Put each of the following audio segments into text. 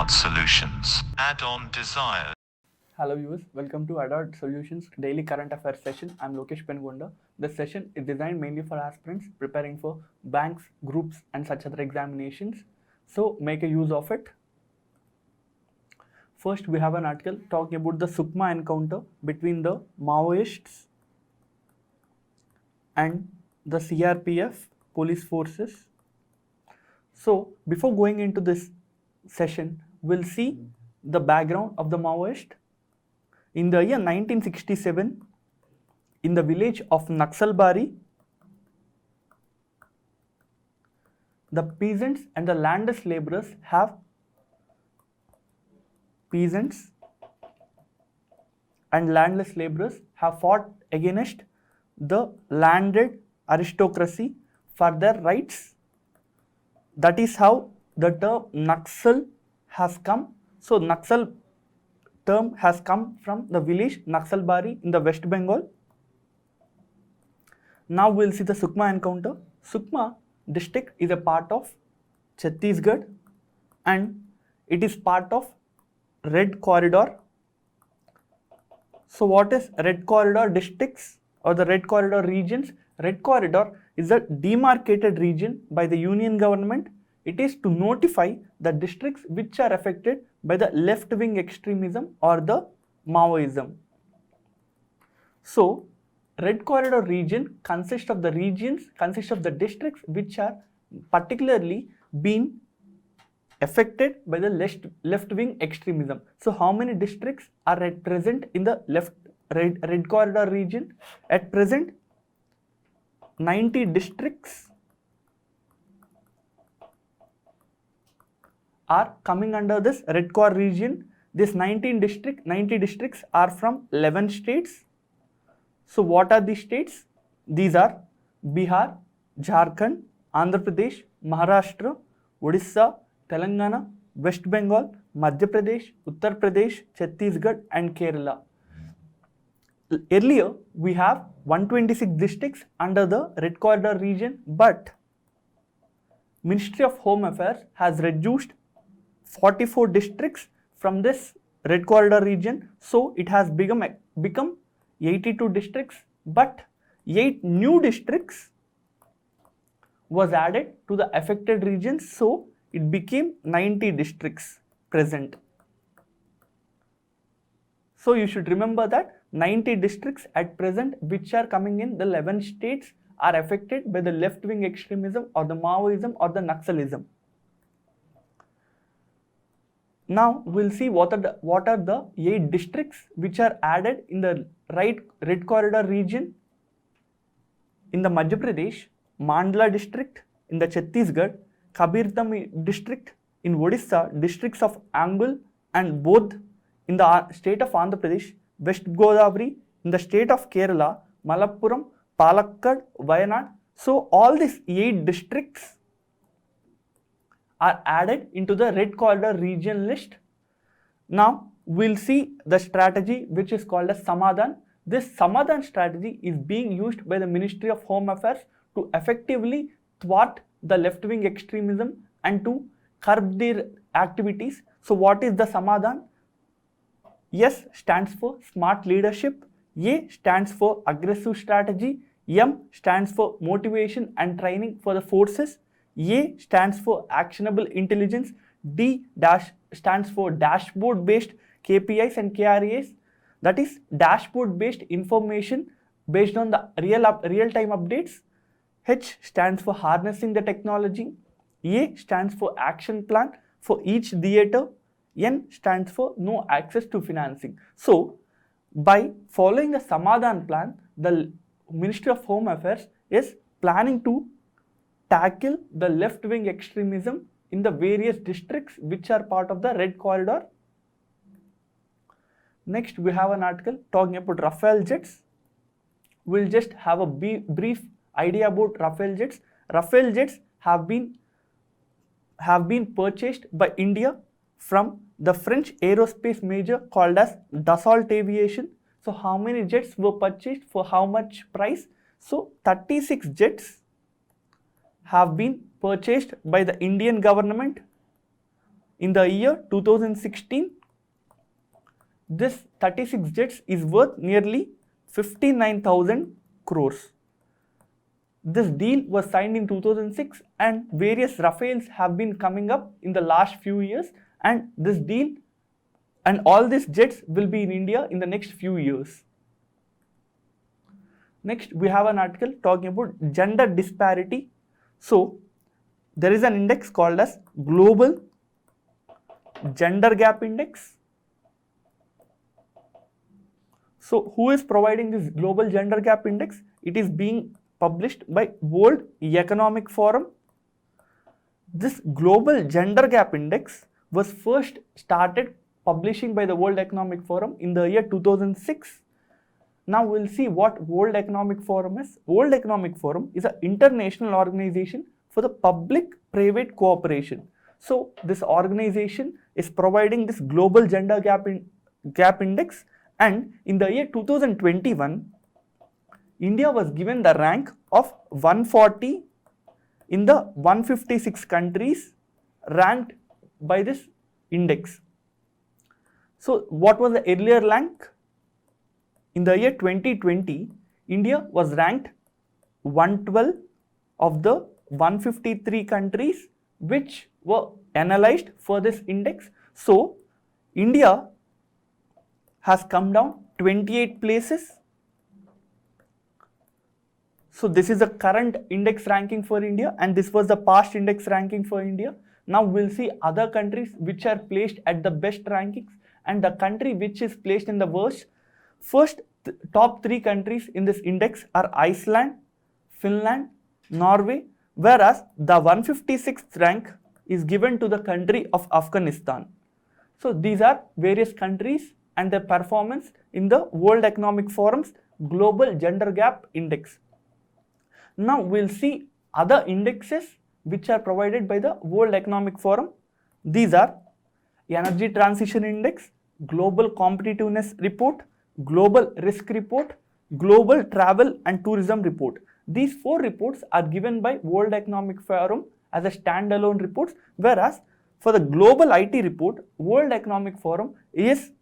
Adult Solutions. Add-on Desire. Hello viewers, welcome to Adult Solutions Daily Current Affairs session. I'm Lokesh Pengonda. This session is designed mainly for aspirants preparing for banks, groups and such other examinations. So make a use of it. First we have an article talking about the Sukma encounter between the Maoists and the CRPF police forces. So before going into this session, we'll see the background of the Maoist. In the year 1967, in the village of Naxalbari, the peasants and the landless laborers have fought against the landed aristocracy for their rights. That is how the term Naxal has come. So Naxal term has come from the village Naxalbari in the West Bengal. Now we'll see the Sukma encounter. Sukma district is a part of Chhattisgarh and it is part of Red Corridor. So what is Red Corridor districts or the Red Corridor regions? Red Corridor is a demarcated region by the Union government. It is to notify the districts which are affected by the left-wing extremism or the Maoism. So Red Corridor region consists of the districts which are particularly been affected by the left-wing extremism. So how many districts are at present in the Red Corridor region? At present, 90 districts are coming under this Red Corridor region. This 90 districts are from 11 states. So what are these states? These are Bihar, Jharkhand, Andhra Pradesh, Maharashtra, Odisha, Telangana, West Bengal, Madhya Pradesh, Uttar Pradesh, Chhattisgarh and Kerala. Earlier, we have 126 districts under the Red Corridor region, but Ministry of Home Affairs has reduced 44 districts from this Red Corridor region. So it has become 82 districts, but 8 new districts was added to the affected regions. So it became 90 districts present. So you should remember that 90 districts at present which are coming in the 11 states are affected by the left-wing extremism or the Maoism or the Naxalism. Now we'll see what are the 8 districts which are added in the Red Corridor region. In the Madhya Pradesh, Mandla district, in the Chhattisgarh, Kabirtam district, in Odisha, districts of Angul and Bodh, in the state of Andhra Pradesh, West Godavari, in the state of Kerala, Malappuram, Palakkad, Wayanad. So all these 8 districts are added into the Red Corridor region list. Now we'll see the strategy which is called as Samadhan. This Samadhan strategy is being used by the Ministry of Home Affairs to effectively thwart the left-wing extremism and to curb their activities. So what is the Samadhan? S stands for smart leadership, A stands for aggressive strategy, M stands for motivation and training for the forces, A stands for actionable intelligence, D stands for dashboard based KPIs and KRAs, that is dashboard based information based on the real-time updates, H stands for harnessing the technology, A stands for action plan for each theatre, N stands for no access to financing. So by following the Samadhan plan, the Ministry of Home Affairs is planning to tackle the left-wing extremism in the various districts which are part of the Red Corridor. Next, we have an article talking about Rafale jets. We'll just have a brief idea about Rafale jets. Rafale jets have been purchased by India from the French aerospace major called as Dassault Aviation. So how many jets were purchased for how much price? So 36 jets have been purchased by the Indian government in the year 2016, this 36 jets is worth nearly 59,000 crores. This deal was signed in 2006 and various Rafales have been coming up in the last few years, and this deal and all these jets will be in India in the next few years. Next, we have an article talking about gender disparity. So, there is an index called as Global Gender Gap Index. So, who is providing this Global Gender Gap Index? It is being published by World Economic Forum. This Global Gender Gap Index was first started publishing by the World Economic Forum in the year 2006. Now we'll see what World Economic Forum is. World Economic Forum is an international organization for the public-private cooperation. So this organization is providing this Global Gender Gap Index, and in the year 2021, India was given the rank of 140 in the 156 countries ranked by this index. So what was the earlier rank? In the year 2020, India was ranked 112 of the 153 countries which were analyzed for this index. So India has come down 28 places. So this is the current index ranking for India, and this was the past index ranking for India. Now we'll see other countries which are placed at the best rankings and the country which is placed in the worst. First, top 3 countries in this index are Iceland, Finland, Norway, whereas the 156th rank is given to the country of Afghanistan. So these are various countries and their performance in the World Economic Forum's Global Gender Gap Index. Now we'll see other indexes which are provided by the World Economic Forum. These are Energy Transition Index, Global Competitiveness Report, Global Risk Report, Global Travel and Tourism Report. These 4 reports are given by World Economic Forum as a standalone reports, whereas for the Global IT Report, World Economic Forum is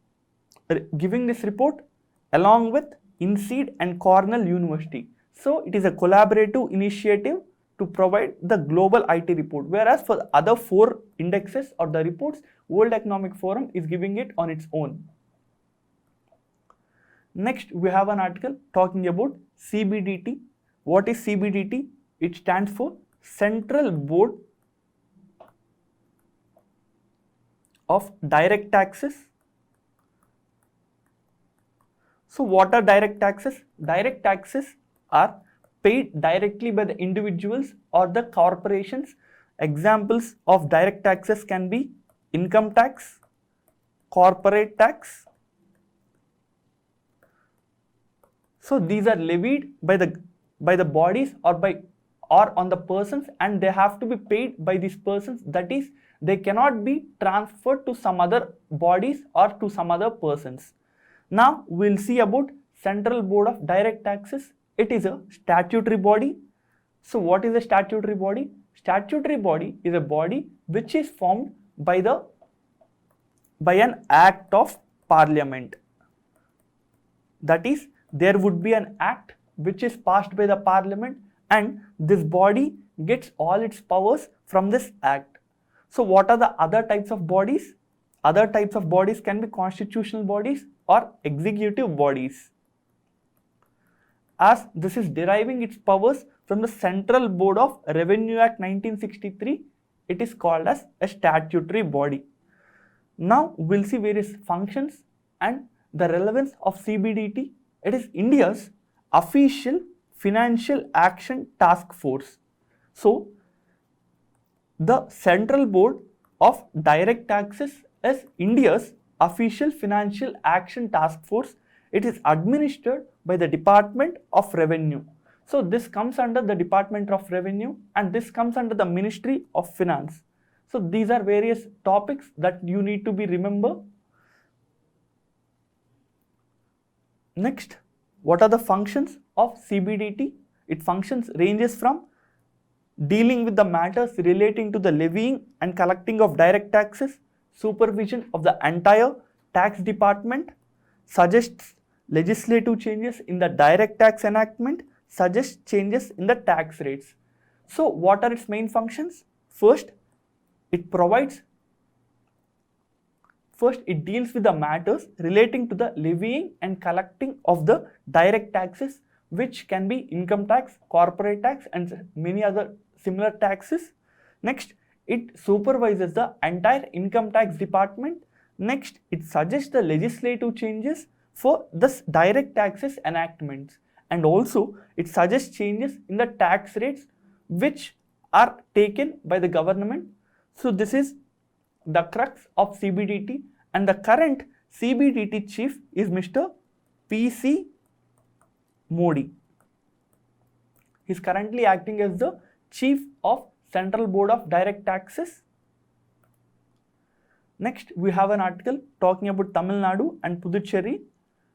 giving this report along with INSEAD and Cornell University. So it is a collaborative initiative to provide the Global IT Report, whereas for the other 4 indexes or the reports, World Economic Forum is giving it on its own. Next, we have an article talking about CBDT. What is CBDT? It stands for Central Board of Direct Taxes. So what are direct taxes? Direct taxes are paid directly by the individuals or the corporations. Examples of direct taxes can be income tax, corporate tax. So these are levied by the bodies or on the persons, and they have to be paid by these persons. That is, they cannot be transferred to some other bodies or to some other persons. Now we'll see about Central Board of Direct Taxes. It is a statutory body. So what is a statutory body? Statutory body is a body which is formed by an act of parliament. That is, there would be an act which is passed by the parliament, and this body gets all its powers from this act. So what are the other types of bodies? Other types of bodies can be constitutional bodies or executive bodies. As this is deriving its powers from the Central Board of Revenue Act 1963, it is called as a statutory body. Now we'll see various functions and the relevance of CBDT. It is India's official financial action task force. So the Central Board of Direct Taxes is India's official financial action task force. It is administered by the Department of Revenue. So this comes under the Department of Revenue, and this comes under the Ministry of Finance. So these are various topics that you need to be remember. Next, what are the functions of CBDT? Its functions ranges from dealing with the matters relating to the levying and collecting of direct taxes, supervision of the entire tax department, suggests legislative changes in the direct tax enactment, suggests changes in the tax rates. So what are its main functions? First, it deals with the matters relating to the levying and collecting of the direct taxes, which can be income tax, corporate tax, and many other similar taxes. Next, it supervises the entire income tax department. Next, it suggests the legislative changes for this direct taxes enactments, and also it suggests changes in the tax rates which are taken by the government. So this is the crux of CBDT, and the current CBDT chief is Mr. P.C. Modi. He is currently acting as the chief of Central Board of Direct Taxes. Next, we have an article talking about Tamil Nadu and Puducherry.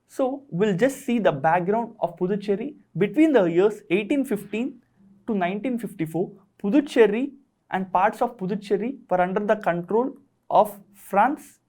So we'll just see the background of Puducherry. Between the years 1815 to 1954, Puducherry and parts of Puducherry were under the control of France.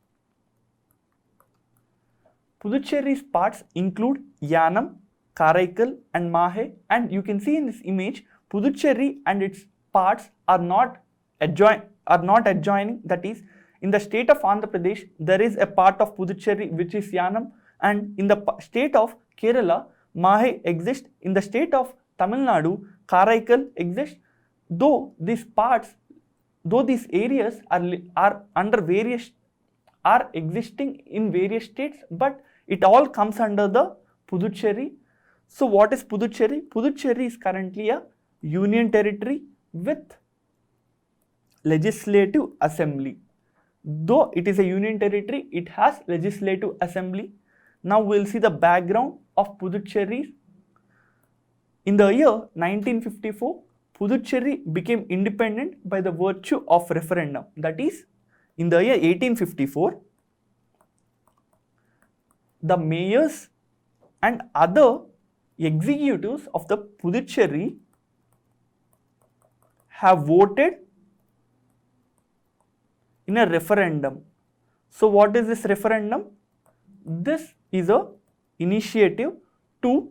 Puducherry's parts include Yanam, Karaikal and Mahe, and you can see in this image Puducherry and its parts are not adjoining, that is, in the state of Andhra Pradesh there is a part of Puducherry which is Yanam, and in the state of Kerala Mahe exists. In the state of Tamil Nadu Karaikal exists. Though these areas are existing in various states, but it all comes under the Puducherry. So what is Puducherry? Puducherry is currently a union territory with legislative assembly. Though it is a union territory, it has legislative assembly. Now we will see the background of Puducherry. In the year 1954, Puducherry became independent by the virtue of referendum. That is, in the year 1854, the mayors and other executives of the Puducherry have voted in a referendum. So what is this referendum? This is a initiative to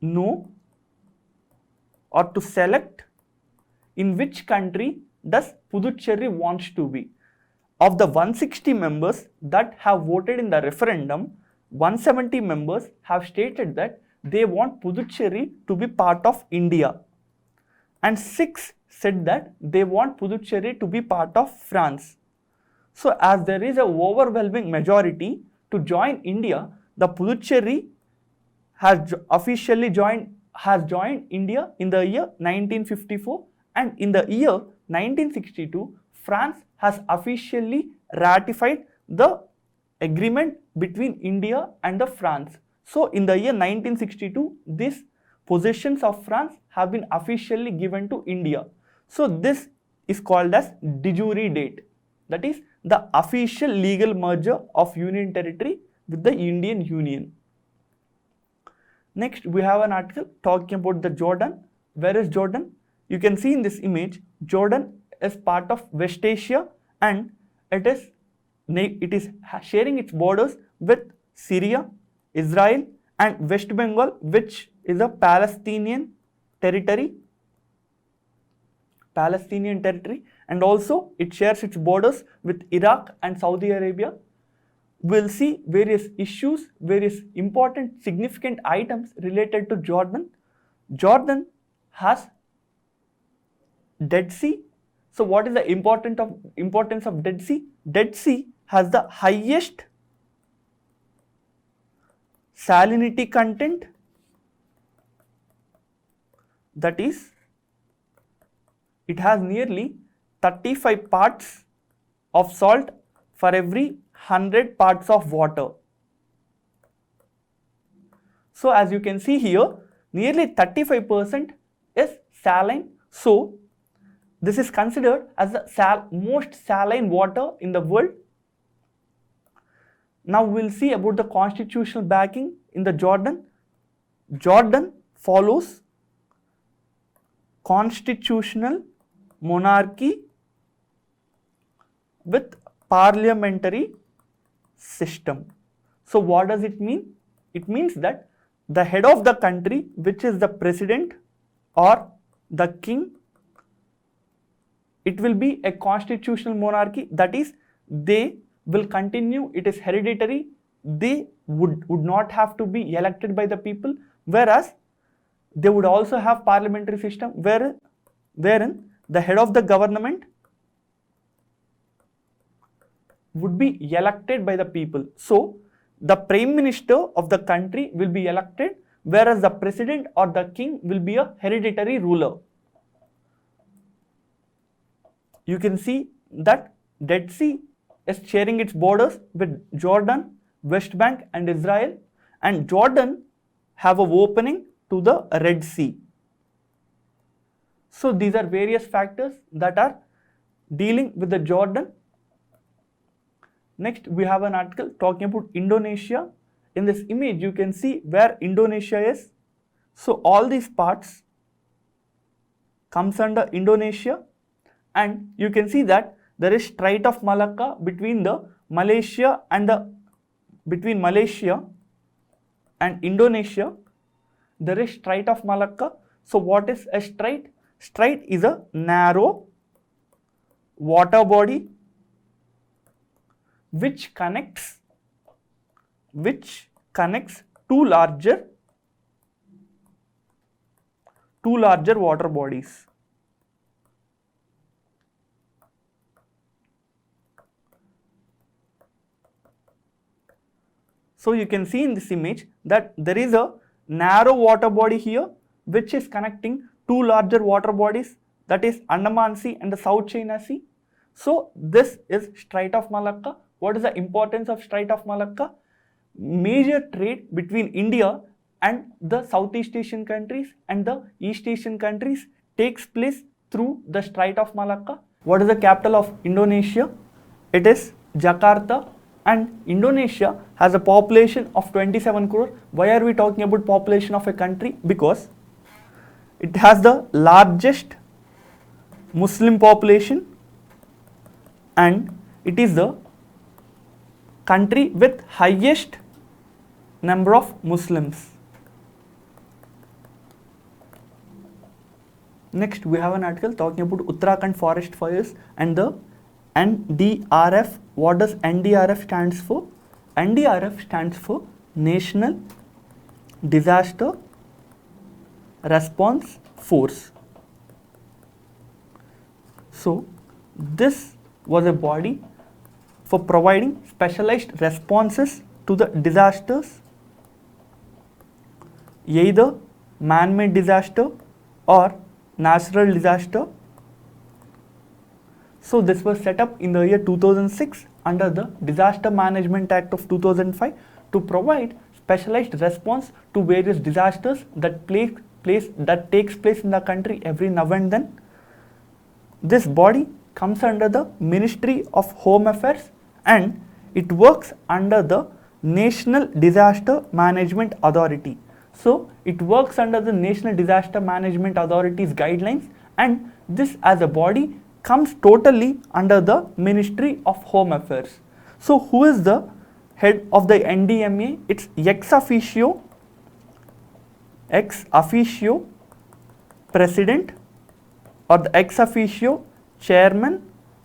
know or to select in which country does Puducherry wants to be. Of the 160 members that have voted in the referendum, 170 members have stated that they want Puducherry to be part of India, and 6 said that they want Puducherry to be part of France. So as there is an overwhelming majority to join India, the Puducherry has officially joined India in the year 1954, and in the year 1962, France has officially ratified the agreement between India and the France. So in the year 1962, these possessions of France have been officially given to India. So this is called as de jure date. That is the official legal merger of Union Territory with the Indian Union. Next, we have an article talking about the Jordan. Where is Jordan? You can see in this image, Jordan is part of West Asia, and it is sharing its borders with Syria, Israel and West Bengal, which is a Palestinian territory, and also it shares its borders with Iraq and Saudi Arabia. We'll see various issues, various important significant items related to Jordan. Jordan has Dead Sea. So what is the importance of Dead Sea? Dead Sea has the highest salinity content, that is, it has nearly 35 parts of salt for every 100 parts of water. So as you can see here, nearly 35% is saline. So this is considered as the most saline water in the world. Now we'll see about the constitutional backing in the Jordan. Jordan follows constitutional monarchy with parliamentary system. So what does it mean? It means that the head of the country, which is the president or the king, it will be a constitutional monarchy, that is, they will continue, it is hereditary, they would not have to be elected by the people, whereas they would also have parliamentary system wherein the head of the government would be elected by the people. So the prime minister of the country will be elected, whereas the president or the king will be a hereditary ruler. You can see that Dead Sea is sharing its borders with Jordan, West Bank and Israel, and Jordan have an opening to the Red Sea. So these are various factors that are dealing with the Jordan. Next, we have an article talking about Indonesia. In this image, you can see where Indonesia is. So all these parts comes under Indonesia, and you can see that there is Strait of Malacca between Malaysia and Indonesia. There is Strait of Malacca. So what is a strait? Strait is a narrow water body which connects two larger water bodies. So you can see in this image that there is a narrow water body here which is connecting two larger water bodies, that is Andaman Sea and the South China Sea. So this is Strait of Malacca. What is the importance of Strait of Malacca? Major trade between India and the Southeast Asian countries and the East Asian countries takes place through the Strait of Malacca. What is the capital of Indonesia? It is Jakarta, and Indonesia has a population of 27 crore. Why are we talking about population of a country? Because it has the largest Muslim population and it is the country with highest number of Muslims. Next, we have an article talking about Uttarakhand forest fires and the NDRF. What does NDRF stands for? NDRF stands for National Disaster Response Force. So this was a body for providing specialized responses to the disasters, either man-made disaster or natural disaster. So this was set up in the year 2006 under the Disaster Management Act of 2005 to provide specialized response to various disasters that takes place in the country every now and then. This body comes under the Ministry of Home Affairs and it works under the National Disaster Management Authority. So it works under the National Disaster Management Authority's guidelines, and this as a body comes totally under the Ministry of Home Affairs. So who is the head of the NDMA? It's ex officio president or the ex officio chairman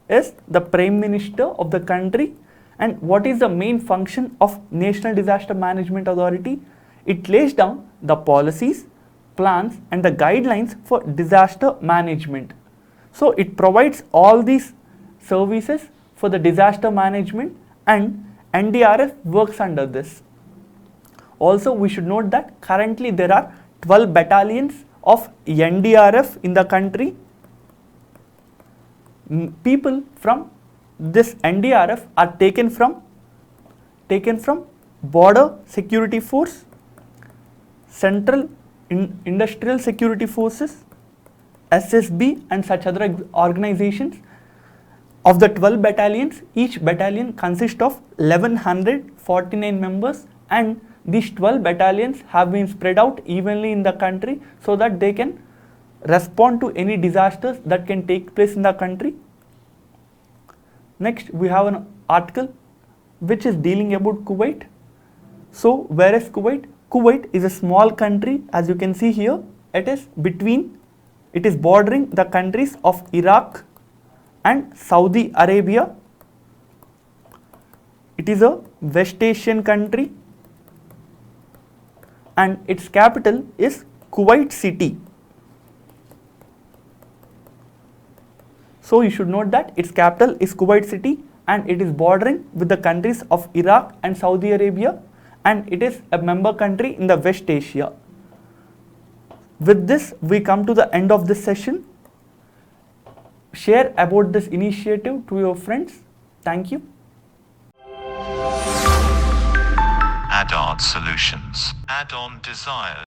is the Prime Minister of the country. And what is the main function of National Disaster Management Authority? It lays down the policies, plans and the guidelines for disaster management. So it provides all these services for the disaster management, and NDRF works under this. Also, we should note that currently there are 12 battalions of NDRF in the country. People from this NDRF are taken from Border Security Force, Central Industrial Security Forces, SSB and such other organizations. Of the 12 battalions, each battalion consists of 1149 members, and these 12 battalions have been spread out evenly in the country so that they can respond to any disasters that can take place in the country. Next, we have an article which is dealing about Kuwait. So, where is Kuwait? Kuwait is a small country, as you can see here. It is bordering the countries of Iraq and Saudi Arabia. It is a West Asian country and its capital is Kuwait City. So you should note that its capital is Kuwait City and it is bordering with the countries of Iraq and Saudi Arabia, and it is a member country in the West Asia. With this, we come to the end of this session. Share about this initiative to your friends. Thank you. Add-on solutions. Add-on desires.